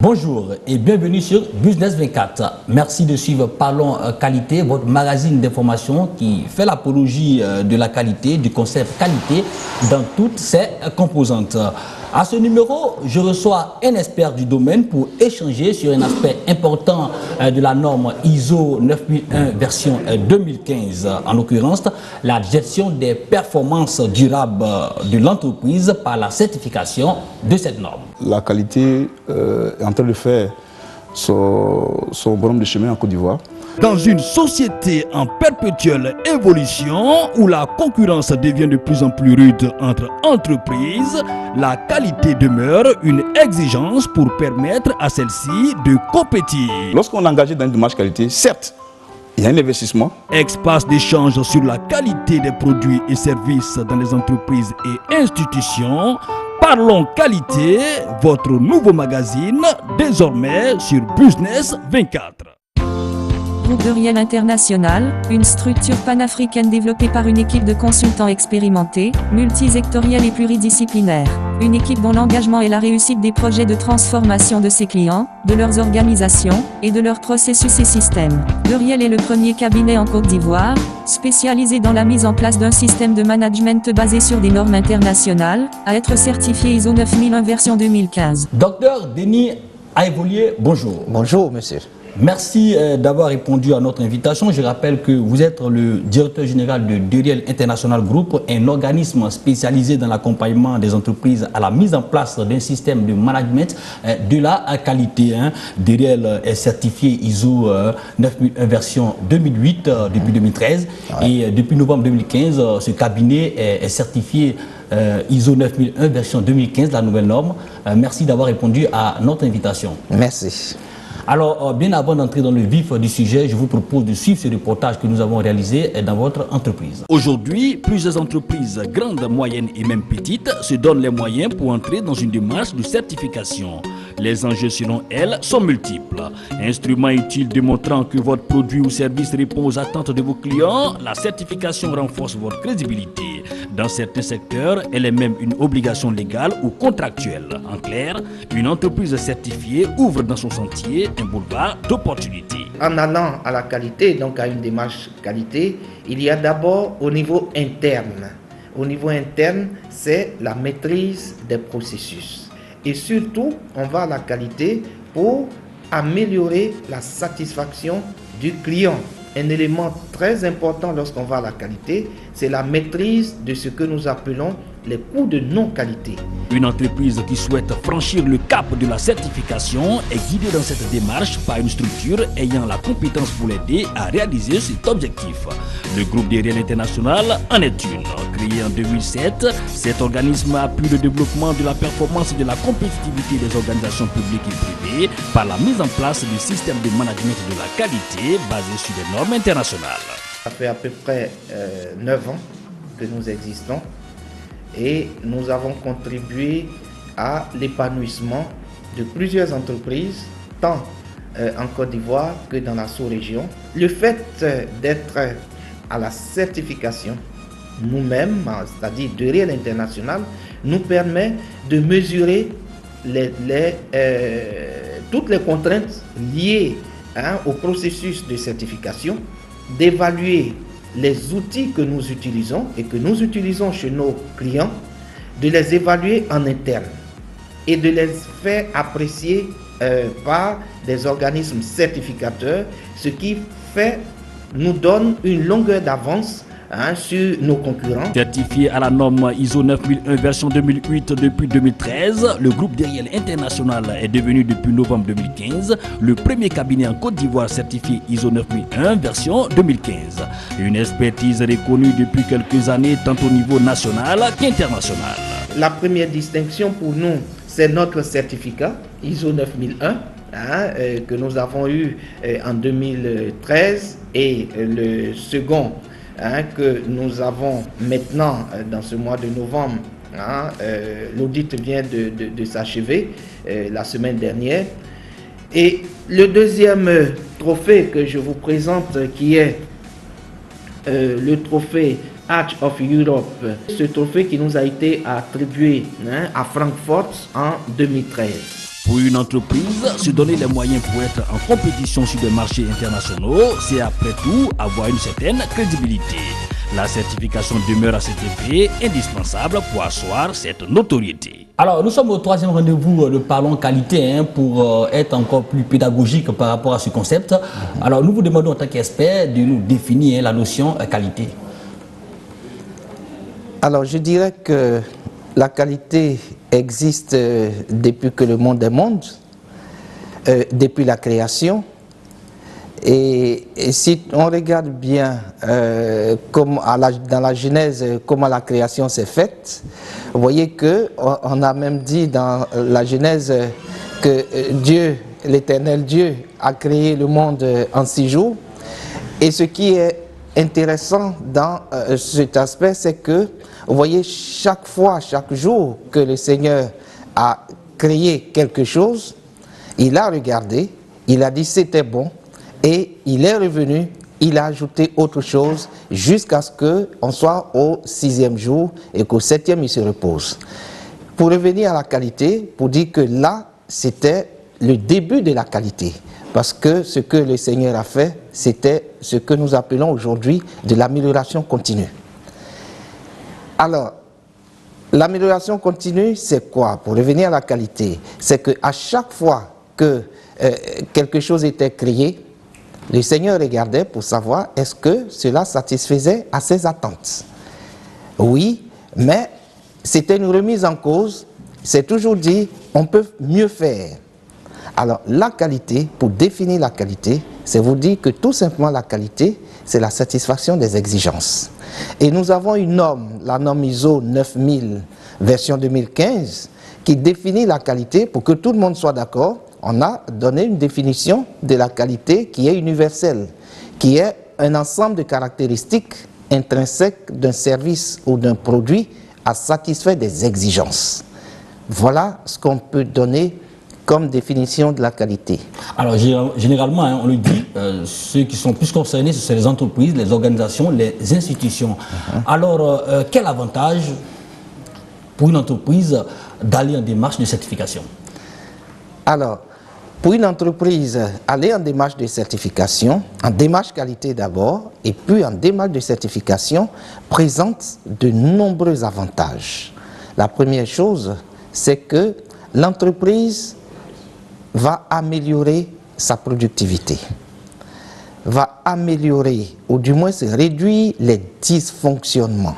Bonjour et bienvenue sur Business 24. Merci de suivre Parlons Qualité, votre magazine d'information qui fait l'apologie de la qualité, du concept qualité dans toutes ses composantes. À ce numéro, je reçois un expert du domaine pour échanger sur un aspect important de la norme ISO 9001 version 2015, en l'occurrence la gestion des performances durables de l'entreprise par la certification de cette norme. La qualité est en train de faire son bonhomme de chemin en Côte d'Ivoire. Dans une société en perpétuelle évolution où la concurrence devient de plus en plus rude entre entreprises, la qualité demeure une exigence pour permettre à celle-ci de compétir. Lorsqu'on est engagé dans une démarche qualité, certes, il y a un investissement. Espace d'échange sur la qualité des produits et services dans les entreprises et institutions. Parlons Qualité, votre nouveau magazine, désormais sur Business 24. Groupe Deriel International, une structure panafricaine développée par une équipe de consultants expérimentés, multisectorielle et pluridisciplinaire. Une équipe dont l'engagement est la réussite des projets de transformation de ses clients, de leurs organisations et de leurs processus et systèmes. Deriel est le premier cabinet en Côte d'Ivoire, spécialisé dans la mise en place d'un système de management basé sur des normes internationales, à être certifié ISO 9001 version 2015. Docteur Denis Aïvolier, bonjour. Bonjour, monsieur. Merci d'avoir répondu à notre invitation. Je rappelle que vous êtes le directeur général de Deriel International Group, un organisme spécialisé dans l'accompagnement des entreprises à la mise en place d'un système de management de la qualité. Deriel est certifié ISO 9001 version 2008 depuis 2013 et depuis novembre 2015, ce cabinet est certifié ISO 9001 version 2015, la nouvelle norme. Merci d'avoir répondu à notre invitation. Merci. Alors, bien avant d'entrer dans le vif du sujet, je vous propose de suivre ce reportage que nous avons réalisé dans votre entreprise. Aujourd'hui, plusieurs entreprises, grandes, moyennes et même petites, se donnent les moyens pour entrer dans une démarche de certification. Les enjeux, selon elles, sont multiples. Instruments utiles démontrant que votre produit ou service répond aux attentes de vos clients, la certification renforce votre crédibilité. Dans certains secteurs, elle est même une obligation légale ou contractuelle. En clair, une entreprise certifiée ouvre dans son sentier un boulevard d'opportunités. En allant à la qualité, donc à une démarche qualité, il y a d'abord au niveau interne. Au niveau interne, c'est la maîtrise des processus. Et surtout, on va à la qualité pour améliorer la satisfaction du client. Un élément très important lorsqu'on va à la qualité, c'est la maîtrise de ce que nous appelons les coûts de non-qualité. Une entreprise qui souhaite franchir le cap de la certification est guidée dans cette démarche par une structure ayant la compétence pour l'aider à réaliser cet objectif. Le groupe Deriel International en est une. Créé en 2007, cet organisme appuie le développement de la performance et de la compétitivité des organisations publiques et privées par la mise en place du système de management de la qualité basé sur des normes internationales. Ça fait à peu près 9 ans que nous existons. Et nous avons contribué à l'épanouissement de plusieurs entreprises, tant en Côte d'Ivoire que dans la sous-région. Le fait d'être à la certification, nous-mêmes, c'est-à-dire Deriel International, nous permet de mesurer toutes les contraintes liées au processus de certification, d'évaluer les outils que nous utilisons et que nous utilisons chez nos clients, de les évaluer en interne et de les faire apprécier par des organismes certificateurs, ce qui nous donne une longueur d'avance sur nos concurrents. Certifié à la norme ISO 9001 version 2008 depuis 2013, le groupe Deriel International est devenu depuis novembre 2015 le premier cabinet en Côte d'Ivoire certifié ISO 9001 version 2015. Une expertise reconnue depuis quelques années tant au niveau national qu'international. La première distinction pour nous, c'est notre certificat ISO 9001 que nous avons eu en 2013 et le second que nous avons maintenant dans ce mois de novembre. L'audit vient de s'achever la semaine dernière. Et le deuxième trophée que je vous présente, qui est le trophée Arch of Europe, ce trophée qui nous a été attribué à Francfort en 2013. Pour une entreprise, se donner les moyens pour être en compétition sur des marchés internationaux, c'est après tout avoir une certaine crédibilité. La certification demeure à cet effet indispensable pour asseoir cette notoriété. Alors, nous sommes au troisième rendez-vous de Parlons Qualité pour être encore plus pédagogique par rapport à ce concept. Alors, nous vous demandons en tant qu'expert de nous définir la notion qualité. Alors, je dirais que la qualité existe depuis que le monde est monde, depuis la création. Et si on regarde bien dans la Genèse comment la création s'est faite, vous voyez qu'on a même dit dans la Genèse que Dieu, l'éternel Dieu, a créé le monde en 6 jours. Et ce qui est intéressant dans cet aspect, c'est que, vous voyez, chaque fois, chaque jour que le Seigneur a créé quelque chose, il a regardé, il a dit c'était bon, et il est revenu, il a ajouté autre chose jusqu'à ce qu'on soit au 6e jour et qu'au 7e il se repose. Pour revenir à la qualité, pour dire que là, c'était le début de la qualité. Parce que ce que le Seigneur a fait, c'était ce que nous appelons aujourd'hui de l'amélioration continue. Alors, l'amélioration continue, c'est quoi? Pour revenir à la qualité, c'est qu'à chaque fois que quelque chose était créé, le Seigneur regardait pour savoir est-ce que cela satisfaisait à ses attentes. Oui, mais c'était une remise en cause. C'est toujours dit, on peut mieux faire. Alors, la qualité, pour définir la qualité, c'est vous dire que tout simplement la qualité, c'est la satisfaction des exigences. Et nous avons une norme, la norme ISO 9000, version 2015, qui définit la qualité pour que tout le monde soit d'accord. On a donné une définition de la qualité qui est universelle, qui est un ensemble de caractéristiques intrinsèques d'un service ou d'un produit à satisfaire des exigences. Voilà ce qu'on peut donner comme définition de la qualité. Alors, généralement, on le dit, ceux qui sont plus concernés, ce sont les entreprises, les organisations, les institutions. Alors, quel avantage pour une entreprise d'aller en démarche de certification? Alors, pour une entreprise, aller en démarche de certification, en démarche qualité d'abord, et puis en démarche de certification, présente de nombreux avantages. La première chose, c'est que l'entreprise va améliorer sa productivité, va améliorer, ou du moins réduire les dysfonctionnements,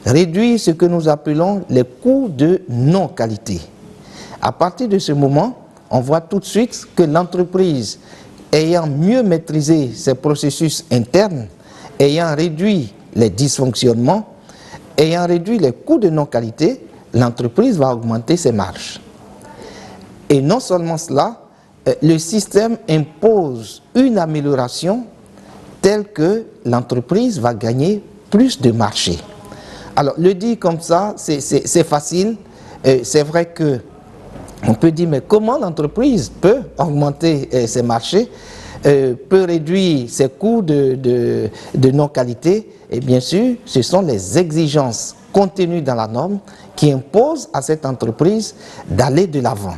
réduire ce que nous appelons les coûts de non-qualité. À partir de ce moment, on voit tout de suite que l'entreprise, ayant mieux maîtrisé ses processus internes, ayant réduit les dysfonctionnements, ayant réduit les coûts de non-qualité, l'entreprise va augmenter ses marges. Et non seulement cela, le système impose une amélioration telle que l'entreprise va gagner plus de marché. Alors, le dire comme ça, c'est facile. C'est vrai que on peut dire, mais comment l'entreprise peut augmenter ses marchés, peut réduire ses coûts de non-qualité? Et bien sûr, ce sont les exigences contenues dans la norme qui imposent à cette entreprise d'aller de l'avant.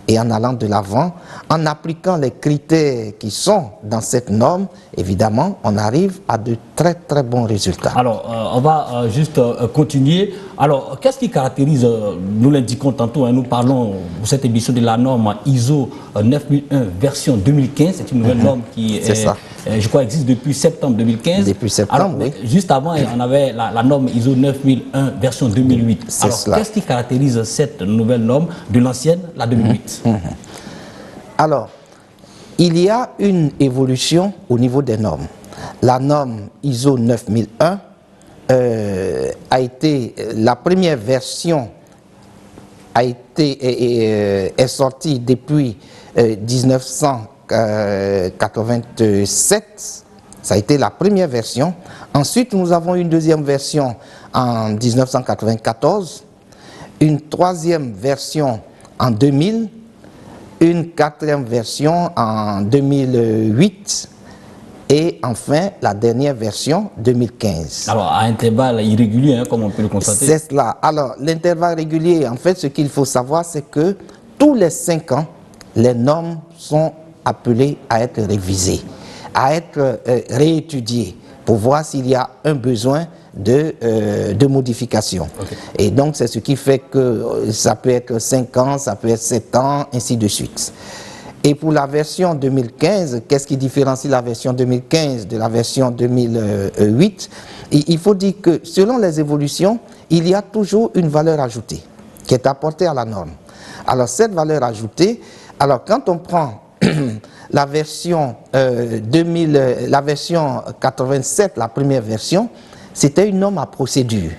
Et en allant de l'avant, en appliquant les critères qui sont dans cette norme, évidemment, on arrive à de très très bons résultats. Alors, on va juste continuer. Alors, qu'est-ce qui caractérise, nous l'indiquons tantôt, nous parlons pour cette émission de la norme ISO 9001 version 2015, c'est une nouvelle norme qui je crois existe depuis septembre 2015. Depuis septembre, alors, oui. Juste avant, on avait la norme ISO 9001 version 2008. Alors, qu'est-ce qui caractérise cette nouvelle norme de l'ancienne, la 2008? Alors, il y a une évolution au niveau des normes. La norme ISO 9001 a été, la première version est sortie depuis 1987. Ça a été la première version. Ensuite, nous avons une deuxième version en 1994, une troisième version en 2000, une quatrième version en 2008 et enfin la dernière version 2015. Alors, à intervalles irréguliers, hein, comme on peut le constater. C'est cela. Alors, l'intervalle régulier, en fait, ce qu'il faut savoir, c'est que tous les 5 ans, les normes sont appelées à être révisées, à être réétudiées, pour voir s'il y a un besoin de modification. Okay. Et donc, c'est ce qui fait que ça peut être 5 ans, ça peut être 7 ans, ainsi de suite. Et pour la version 2015, qu'est-ce qui différencie la version 2015 de la version 2008? Il faut dire que selon les évolutions, il y a toujours une valeur ajoutée qui est apportée à la norme. Alors cette valeur ajoutée, alors quand on prend la version la version 87, la première version, c'était une norme à procédure.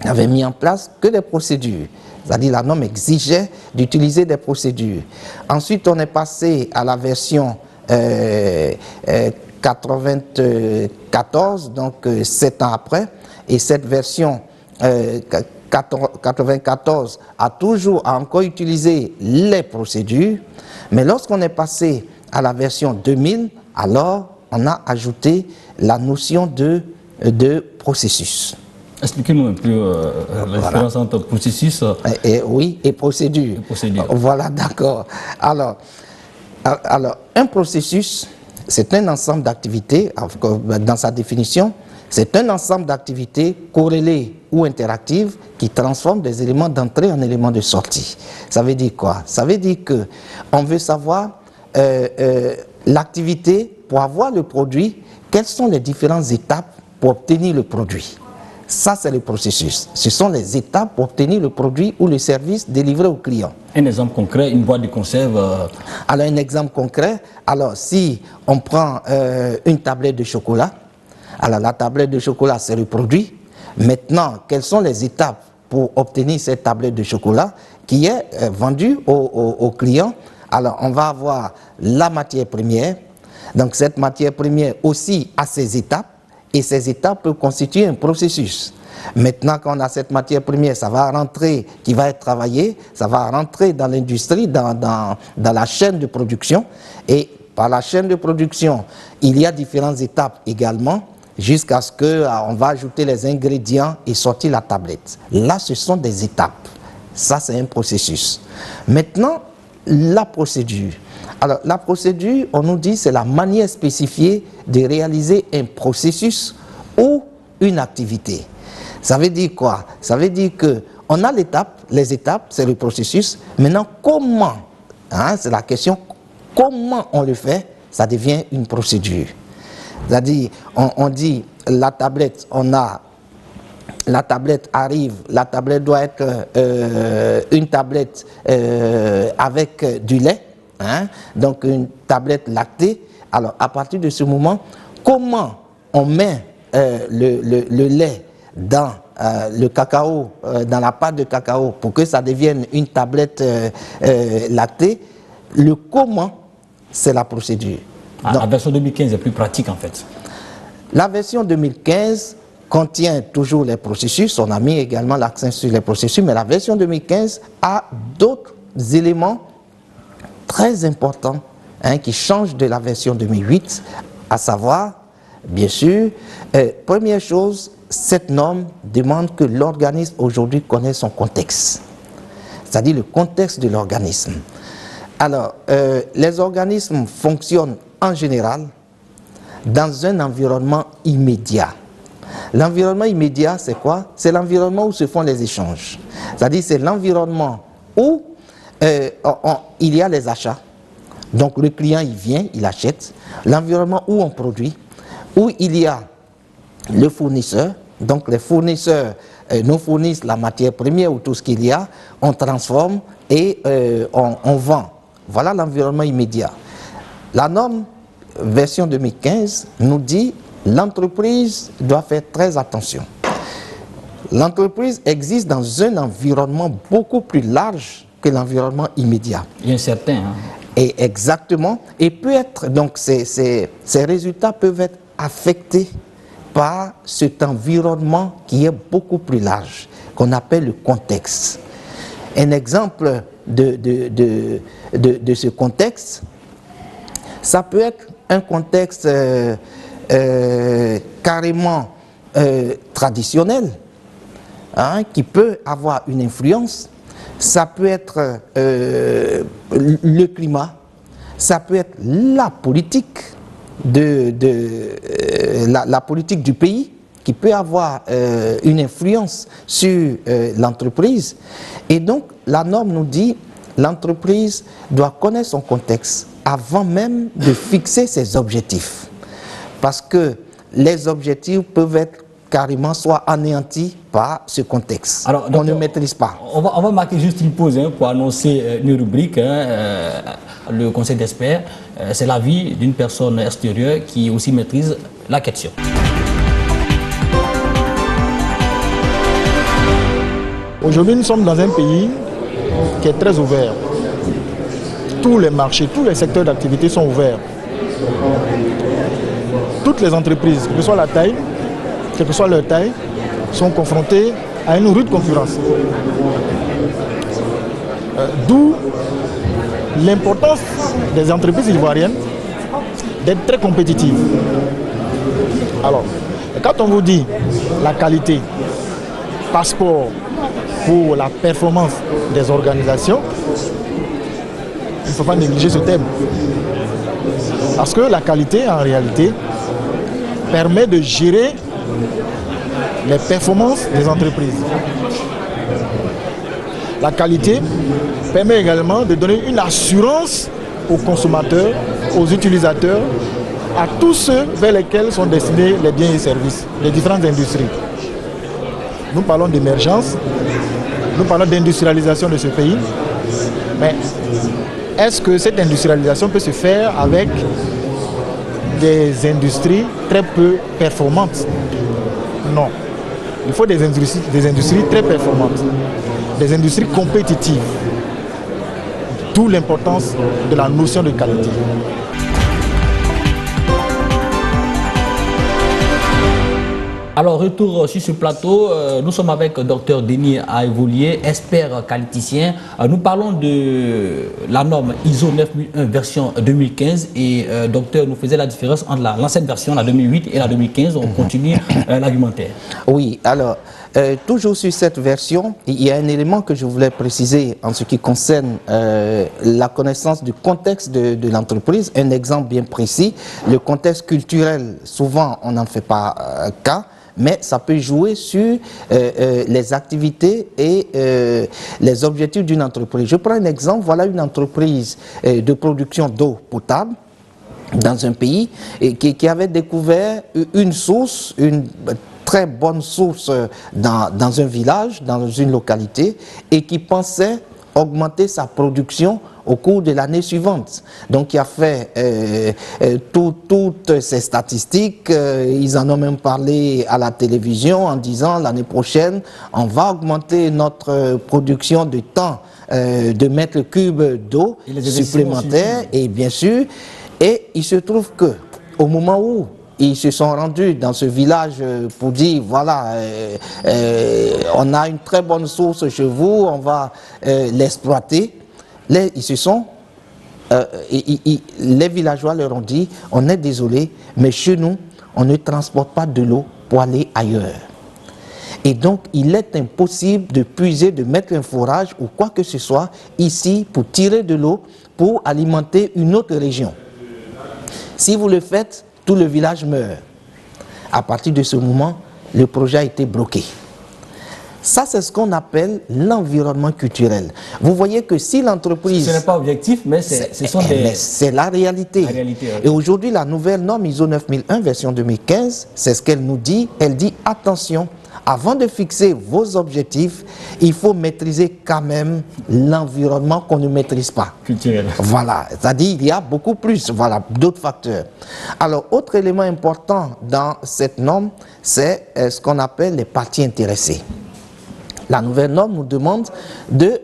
On avait mis en place que des procédures. C'est-à-dire la norme exigeait d'utiliser des procédures. Ensuite, on est passé à la version 94, donc 7 ans après. Et cette version 94 a encore utilisé les procédures. Mais lorsqu'on est passé à la version 2000, alors on a ajouté la notion de processus. Expliquez-nous un peu la différence entre processus oui, et procédure. Voilà, d'accord. Alors, un processus, c'est un ensemble d'activités, dans sa définition, c'est un ensemble d'activités corrélées ou interactives qui transforment des éléments d'entrée en éléments de sortie. Ça veut dire quoi? Ça veut dire qu'on veut savoir l'activité pour avoir le produit, quelles sont les différentes étapes pour obtenir le produit. Ça, c'est le processus. Ce sont les étapes pour obtenir le produit ou le service délivré au client. Un exemple concret, une boîte de conserve. Alors, un exemple concret, alors si on prend une tablette de chocolat, alors la tablette de chocolat, c'est le produit. Maintenant, quelles sont les étapes pour obtenir cette tablette de chocolat qui est vendue au client? Alors, on va avoir la matière première. Donc, cette matière première aussi a ses étapes. Et ces étapes peuvent constituer un processus. Maintenant, quand on a cette matière première, ça va rentrer, qui va être travaillée, ça va rentrer dans l'industrie, dans la chaîne de production. Et par la chaîne de production, il y a différentes étapes également, jusqu'à ce qu'on va ajouter les ingrédients et sortir la tablette. Là, ce sont des étapes. Ça, c'est un processus. Maintenant, la procédure. Alors, la procédure, on nous dit, c'est la manière spécifiée de réaliser un processus ou une activité. Ça veut dire quoi? Ça veut dire qu'on a l'étape, les étapes, c'est le processus. Maintenant, comment? C'est la question, comment on le fait? Ça devient une procédure. C'est-à-dire, on dit, la tablette, la tablette arrive, la tablette doit être une tablette avec du lait. Donc une tablette lactée. Alors à partir de ce moment, comment on met le lait dans le cacao, dans la pâte de cacao pour que ça devienne une tablette lactée? Le comment, c'est la procédure. La version 2015 est plus pratique en fait. La version 2015 contient toujours les processus, on a mis également l'accent sur les processus, mais la version 2015 a d'autres éléments très important qui change de la version 2008, à savoir, bien sûr, première chose, cette norme demande que l'organisme aujourd'hui connaisse son contexte, c'est-à-dire le contexte de l'organisme. Alors, les organismes fonctionnent en général dans un environnement immédiat. L'environnement immédiat, c'est quoi? C'est l'environnement où se font les échanges. C'est-à-dire, c'est l'environnement où il y a les achats, donc le client il vient, il achète, l'environnement où on produit, où il y a le fournisseur, donc les fournisseurs nous fournissent la matière première ou tout ce qu'il y a, on transforme et on vend. Voilà l'environnement immédiat. La norme version 2015 nous dit l'entreprise doit faire très attention. L'entreprise existe dans un environnement beaucoup plus large que l'environnement immédiat. Il est certain. Et exactement. Et peut être, donc ces résultats peuvent être affectés par cet environnement qui est beaucoup plus large, qu'on appelle le contexte. Un exemple de ce contexte, ça peut être un contexte carrément traditionnel, hein, qui peut avoir une influence. Ça peut être le climat, ça peut être la politique la politique du pays, qui peut avoir une influence sur l'entreprise. Et donc, la norme nous dit l'entreprise doit connaître son contexte avant même de fixer ses objectifs. Parce que les objectifs peuvent être carrément soit anéantis par ce contexte qu'on ne maîtrise pas. On va marquer juste une pause pour annoncer une rubrique, le conseil d'experts. C'est l'avis d'une personne extérieure qui aussi maîtrise la question. Aujourd'hui, nous sommes dans un pays qui est très ouvert. Tous les marchés, tous les secteurs d'activité sont ouverts. Toutes les entreprises, quelle que soit la taille, quelle que soit leur taille, sont confrontées à une rude concurrence. D'où l'importance des entreprises ivoiriennes d'être très compétitives. Alors, quand on vous dit la qualité, passeport pour la performance des organisations, il ne faut pas négliger ce thème. Parce que la qualité, en réalité, permet de gérer les performances des entreprises. La qualité permet également de donner une assurance aux consommateurs, aux utilisateurs, à tous ceux vers lesquels sont destinés les biens et services des différentes industries. Nous parlons d'émergence, nous parlons d'industrialisation de ce pays, mais est-ce que cette industrialisation peut se faire avec des industries très peu performantes? Non. Il faut des industries très performantes, des industries compétitives. D'où l'importance de la notion de qualité. Alors, retour sur ce plateau, nous sommes avec Dr Denis Aevolier, expert qualiticien. Nous parlons de la norme ISO 9001 version 2015 et docteur nous faisait la différence entre l'ancienne version, la 2008 et la 2015. On continue l'argumentaire. Oui, alors, toujours sur cette version, il y a un élément que je voulais préciser en ce qui concerne la connaissance du contexte de l'entreprise. Un exemple bien précis, le contexte culturel, souvent on n'en fait pas cas, mais ça peut jouer sur les activités et les objectifs d'une entreprise. Je prends un exemple, voilà une entreprise de production d'eau potable dans un pays et qui avait découvert une source, une très bonne source dans un village, dans une localité, et qui pensait augmenter sa production au cours de l'année suivante. Donc il a fait toutes ces statistiques, ils en ont même parlé à la télévision en disant l'année prochaine on va augmenter notre production de temps de mètres cubes d'eau supplémentaires, et bien sûr, et il se trouve que au moment où ils se sont rendus dans ce village pour dire, voilà, on a une très bonne source chez vous, on va l'exploiter. Ils se sont, les villageois leur ont dit, on est désolé, mais chez nous, on ne transporte pas de l'eau pour aller ailleurs. Et donc, il est impossible de puiser, de mettre un forage ou quoi que ce soit ici pour tirer de l'eau pour alimenter une autre région. Si vous le faites, tout le village meurt. À partir de ce moment, le projet a été bloqué. Ça, c'est ce qu'on appelle l'environnement culturel. Vous voyez que si l'entreprise... Ce n'est pas objectif, mais c'est la réalité. Ouais. Et aujourd'hui, la nouvelle norme ISO 9001, version 2015, c'est ce qu'elle nous dit. Elle dit, attention, avant de fixer vos objectifs, il faut maîtriser quand même l'environnement qu'on ne maîtrise pas. Culturel. Voilà, c'est-à-dire il y a beaucoup plus, voilà, d'autres facteurs. Alors, autre élément important dans cette norme, c'est ce qu'on appelle les parties intéressées. La nouvelle norme nous demande de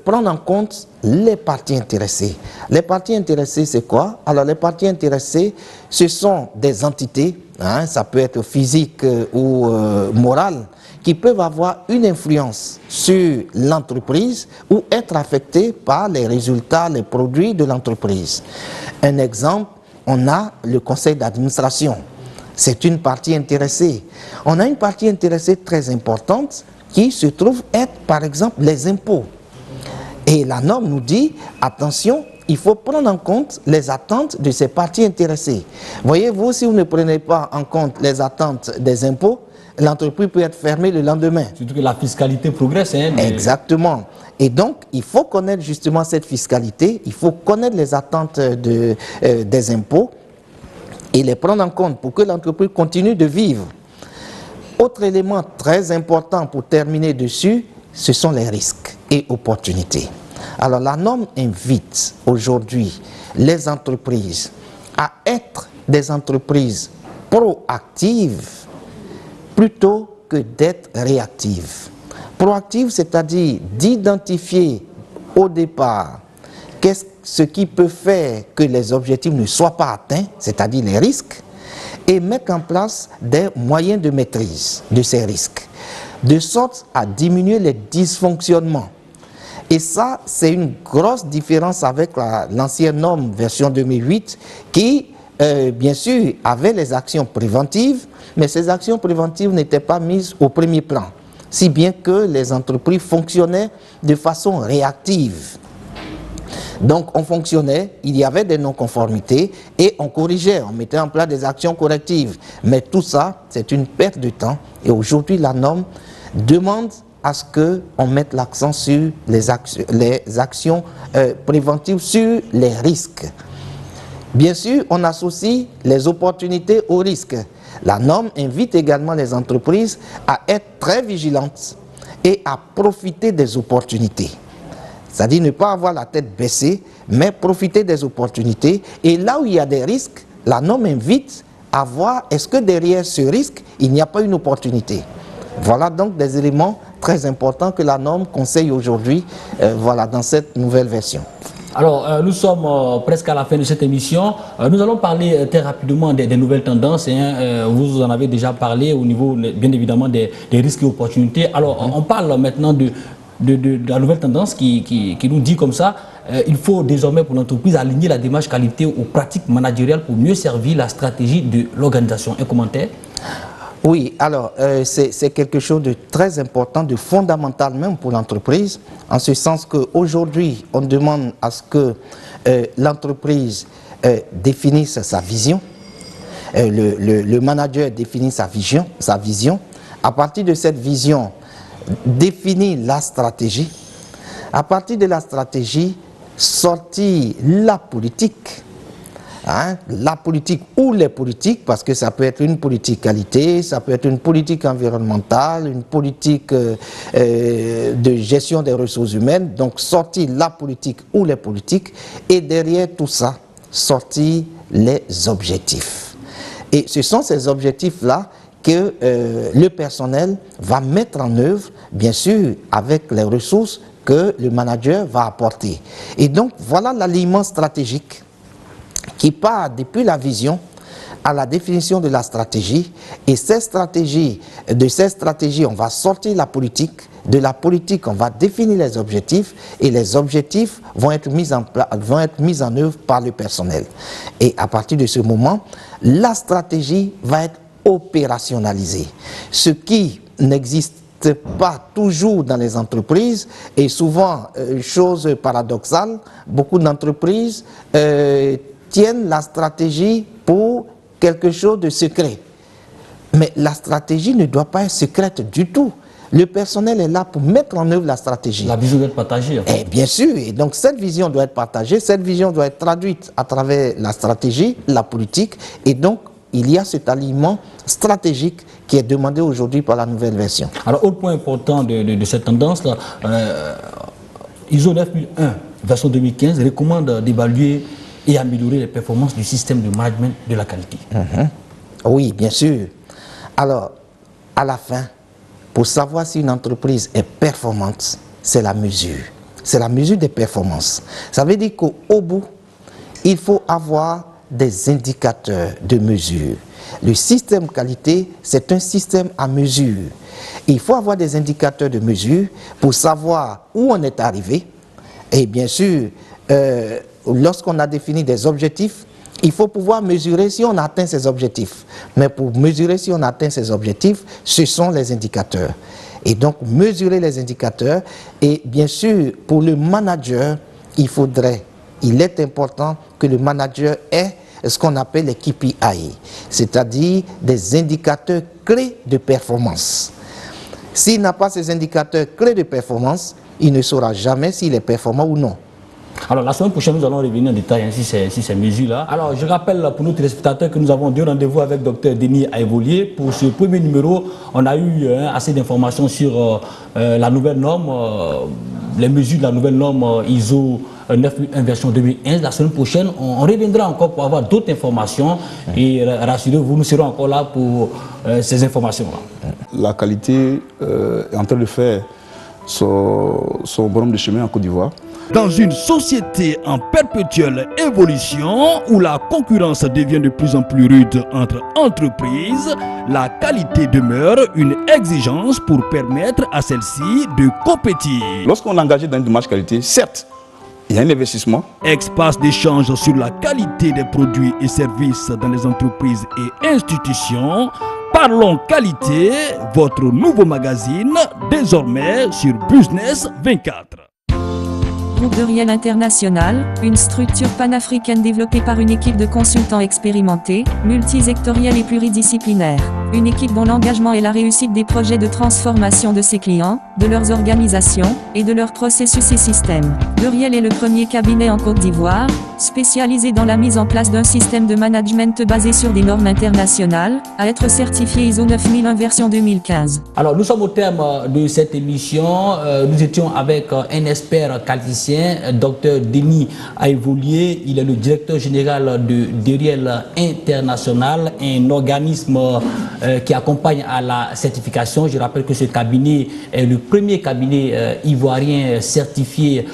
prendre en compte les parties intéressées. Les parties intéressées, c'est quoi? Alors, les parties intéressées, ce sont des entités, hein, ça peut être physique ou morale, qui peuvent avoir une influence sur l'entreprise ou être affectées par les résultats, les produits de l'entreprise. Un exemple, on a le conseil d'administration. C'est une partie intéressée. On a une partie intéressée très importante qui se trouve être, par exemple, les impôts. Et la norme nous dit, attention, il faut prendre en compte les attentes de ces parties intéressées. Voyez-vous, si vous ne prenez pas en compte les attentes des impôts, l'entreprise peut être fermée le lendemain. Surtout que la fiscalité progresse. Hein, Exactement. Et donc, il faut connaître justement cette fiscalité, il faut connaître les attentes des impôts et les prendre en compte pour que l'entreprise continue de vivre. Autre élément très important pour terminer dessus, ce sont les risques et opportunités. Alors la norme invite aujourd'hui les entreprises à être des entreprises proactives plutôt que d'être réactives. Proactive, c'est-à-dire d'identifier au départ ce qui peut faire que les objectifs ne soient pas atteints, c'est-à-dire les risques, et mettre en place des moyens de maîtrise de ces risques, de sorte à diminuer les dysfonctionnements. Et ça, c'est une grosse différence avec l'ancienne norme version 2008 qui, bien sûr, avait les actions préventives, mais ces actions préventives n'étaient pas mises au premier plan, si bien que les entreprises fonctionnaient de façon réactive. Donc on fonctionnait, il y avait des non-conformités et on corrigeait, on mettait en place des actions correctives. Mais tout ça, c'est une perte de temps. Et aujourd'hui, la norme demande à ce qu'on mette l'accent sur les actions préventives, sur les risques. Bien sûr, on associe les opportunités aux risques. La norme invite également les entreprises à être très vigilantes et à profiter des opportunités. C'est-à-dire ne pas avoir la tête baissée, mais profiter des opportunités. Et là où il y a des risques, la norme invite à voir est-ce que derrière ce risque, il n'y a pas une opportunité. Voilà donc des éléments très importants que la norme conseille aujourd'hui voilà, dans cette nouvelle version. Alors, nous sommes presque à la fin de cette émission. Nous allons parler très rapidement des nouvelles tendances. Hein. Vous en avez déjà parlé au niveau, bien évidemment, des risques et opportunités. Alors, on parle maintenant de la nouvelle tendance qui nous dit comme ça, il faut désormais pour l'entreprise aligner la démarche qualité aux pratiques managériales pour mieux servir la stratégie de l'organisation. Un commentaire? Oui, alors c'est quelque chose de très important, de fondamental même pour l'entreprise, en ce sens qu'aujourd'hui on demande à ce que l'entreprise définisse sa vision, le manager définisse sa vision. À partir de cette vision, définir la stratégie. À partir de la stratégie, sortir la politique. Hein, la politique ou les politiques, parce que ça peut être une politique qualité, ça peut être une politique environnementale, une politique de gestion des ressources humaines. Donc sortir la politique ou les politiques et derrière tout ça, sortir les objectifs. Et ce sont ces objectifs-là que le personnel va mettre en œuvre, bien sûr, avec les ressources que le manager va apporter. Et donc, voilà l'alignement stratégique qui part depuis la vision à la définition de la stratégie. Et de ces stratégies, on va sortir la politique. De la politique, on va définir les objectifs et les objectifs vont être mis en œuvre par le personnel. Et à partir de ce moment, la stratégie va être opérationnalisée. Ce qui n'existe pas toujours dans les entreprises et souvent, chose paradoxale, beaucoup d'entreprises tiennent la stratégie pour quelque chose de secret. Mais la stratégie ne doit pas être secrète du tout. Le personnel est là pour mettre en œuvre la stratégie. La vision doit être partagée. En fait. Et bien sûr, et donc cette vision doit être partagée, cette vision doit être traduite à travers la stratégie, la politique, et donc il y a cet alignement stratégique qui est demandé aujourd'hui par la nouvelle version. Alors, autre point important de cette tendance-là, ISO 9001, version 2015, recommande d'évaluer et améliorer les performances du système de management de la qualité. Oui, bien sûr. Alors, à la fin, pour savoir si une entreprise est performante, c'est la mesure. C'est la mesure des performances. Ça veut dire qu'au bout, il faut avoir des indicateurs de mesure. Le système qualité, c'est un système à mesure. Il faut avoir des indicateurs de mesure pour savoir où on est arrivé. Et bien sûr, lorsqu'on a défini des objectifs, Il faut pouvoir mesurer si on atteint ces objectifs. Mais pour mesurer si on atteint ces objectifs, ce sont les indicateurs. Et donc, mesurer les indicateurs. Et bien sûr, pour le manager, il est important que le manager ait ce qu'on appelle les KPI, c'est-à-dire des indicateurs clés de performance. S'il n'a pas ces indicateurs clés de performance, il ne saura jamais s'il est performant ou non. Alors la semaine prochaine, nous allons revenir en détail sur ces mesures-là. Alors je rappelle pour nos téléspectateurs que nous avons deux rendez-vous avec Dr Denis Aïvolié. Pour ce premier numéro, on a eu assez d'informations sur la nouvelle norme, les mesures de la nouvelle norme ISO 9001 version 2001. La semaine prochaine, on reviendra encore pour avoir d'autres informations. Et rassurez-vous, nous serons encore là pour ces informations-là. La qualité est en train de faire son bonhomme de chemin en Côte d'Ivoire. Dans une société en perpétuelle évolution où la concurrence devient de plus en plus rude entre entreprises, la qualité demeure une exigence pour permettre à celle-ci de compétir. Lorsqu'on est engagé dans une démarche qualité, certes, il y a un investissement. Espace d'échange sur la qualité des produits et services dans les entreprises et institutions. Parlons qualité, votre nouveau magazine, désormais sur Business 24. Groupe Deriel International, une structure panafricaine développée par une équipe de consultants expérimentés, multisectorielle et pluridisciplinaire. Une équipe dont l'engagement est la réussite des projets de transformation de ses clients, de leurs organisations et de leurs processus et systèmes. Deriel est le premier cabinet en Côte d'Ivoire, spécialisé dans la mise en place d'un système de management basé sur des normes internationales, à être certifié ISO 9001 version 2015. Alors nous sommes au terme de cette émission. Nous étions avec un expert qualiticien, Dr Denis Aïvolié. Il est le directeur général de Deriel International, un organisme qui accompagne à la certification. Je rappelle que ce cabinet est le premier cabinet ivoirien certifié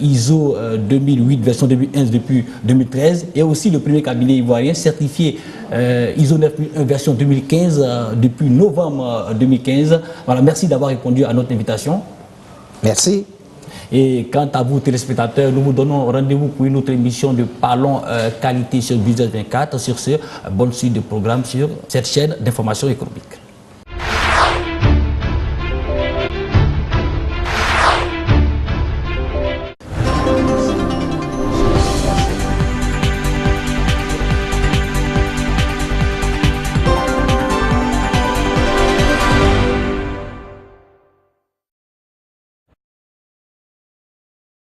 ISO 2008 version 2001 depuis 2013 et aussi le premier cabinet ivoirien certifié ISO 9001 version 2015 depuis novembre 2015. Voilà, merci d'avoir répondu à notre invitation. Merci. Et quant à vous, téléspectateurs, nous vous donnons rendez-vous pour une autre émission de Parlons Qualité sur Business 24. Sur ce, bonne suite de programmes sur cette chaîne d'information économique.